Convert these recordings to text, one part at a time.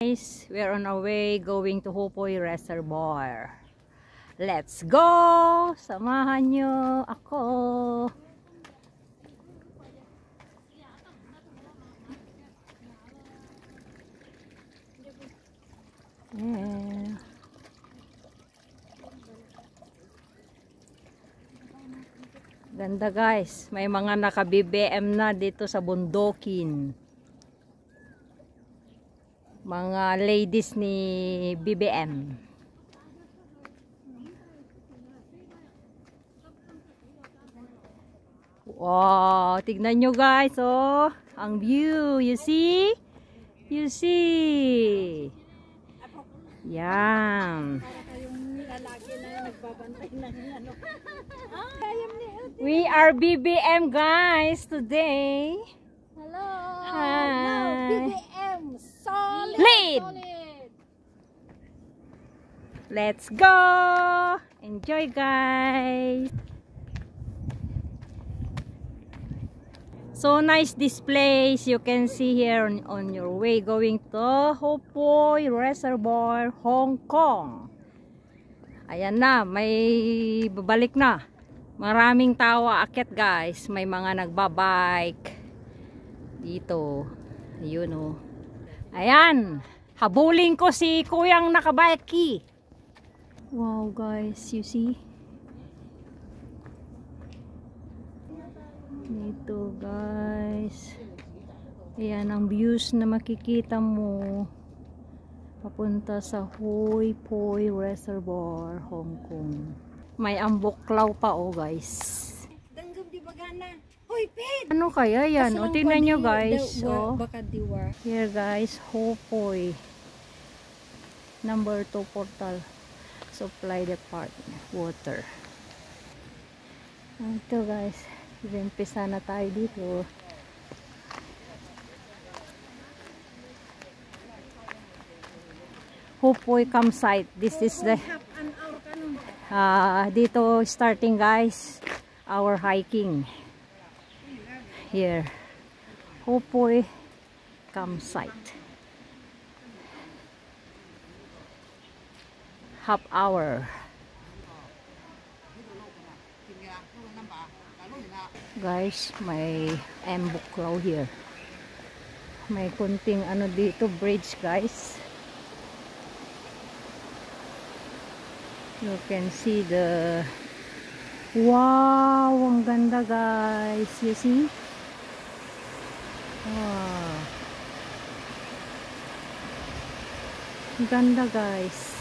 Guys, we're on our way going to Hopoy Reservoir. Let's go! Samahan nyo ako. Yeah. Ganda guys, may mga naka-BBM na dito sa bundokin. Mga ladies ni BBM. Wow, tignan nyo guys, oh, ang view, you see? You see? Yan. We are BBM guys today. Hello. Hi. Now BBM solid. Lead. Let's go. Enjoy guys. So nice this place. You can see here on your way going to Hopoy Reservoir, Hong Kong. Ayan na, may babalik na. Maraming tao aakyat guys. May mga nagbabike dito. Ayun oh. Ayan. Habulin ko si kuyang nakabike. Wow guys, you see? Dito guys. Ayan ang views na makikita mo. Papunta sa Hopoy Reservoir, Hong Kong. May ambuklaw pa oh guys. Danggam di bagana. Hoy, Pete! Ano kaya yan? O tingnan nyo guys. Oh. Baka diwa. Here guys, Hopoy. Number 2 portal. Supply department. Water. Ito guys. Umpisa na tayo dito. Hopoy campsite. This is the dito starting guys our hiking here. Hopoy campsite. Half hour. Guys, may ambuklaw here. May kunting ano dito bridge guys. You can see the wow, ang ganda guys. You see? Wow. Ang ganda guys.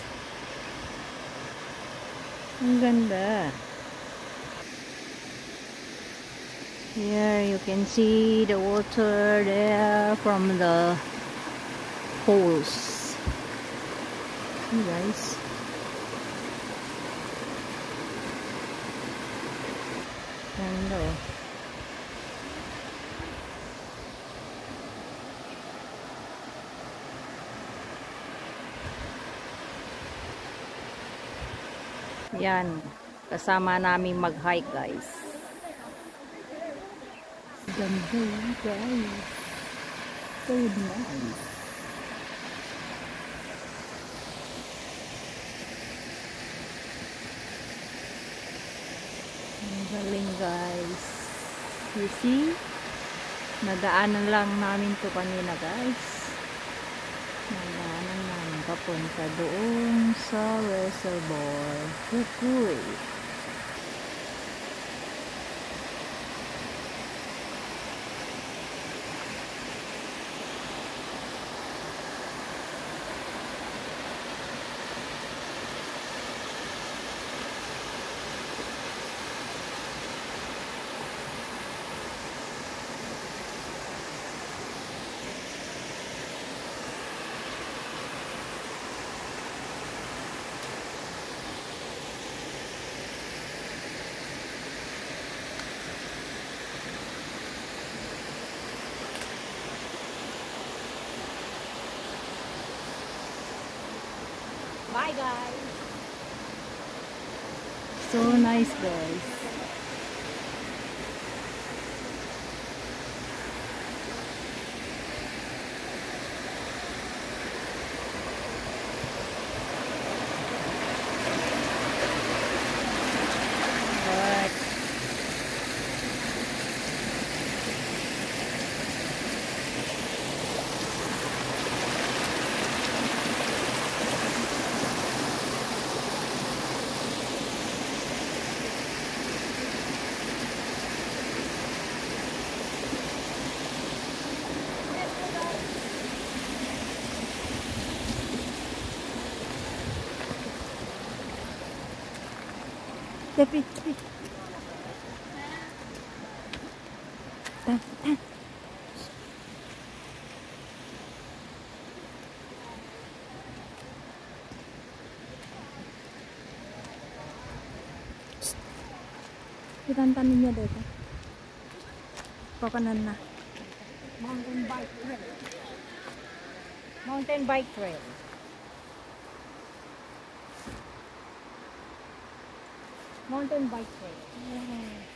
Ang ganda. Here you can see the water there from the holes. See guys? Ganda oh. Yan, kasama namin mag-hike guys. Ganda guys. So nice. Ang galing guys. You see? Nadaanan lang namin to kanina guys. Nadaanan namin papunta doon sa reservoir. Hopoy. Bye guys. So nice guys. Tapi. Tan, tan. Ditantanin niya dito. Pakanan na. Mountain bike trail. Mountain bike trail. Mountain bike trail.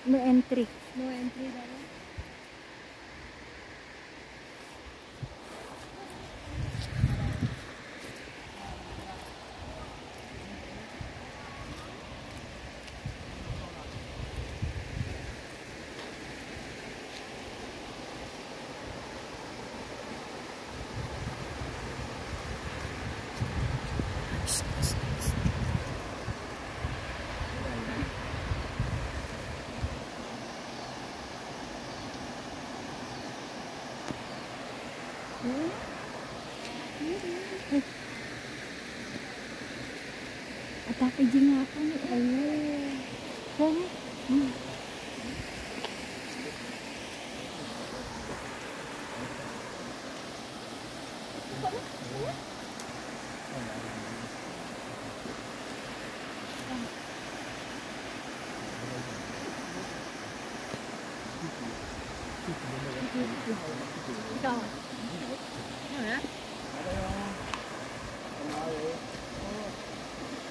No entry. No entry daw. At packaging nga po ni ayun. Kaya ikaw. Ano ya?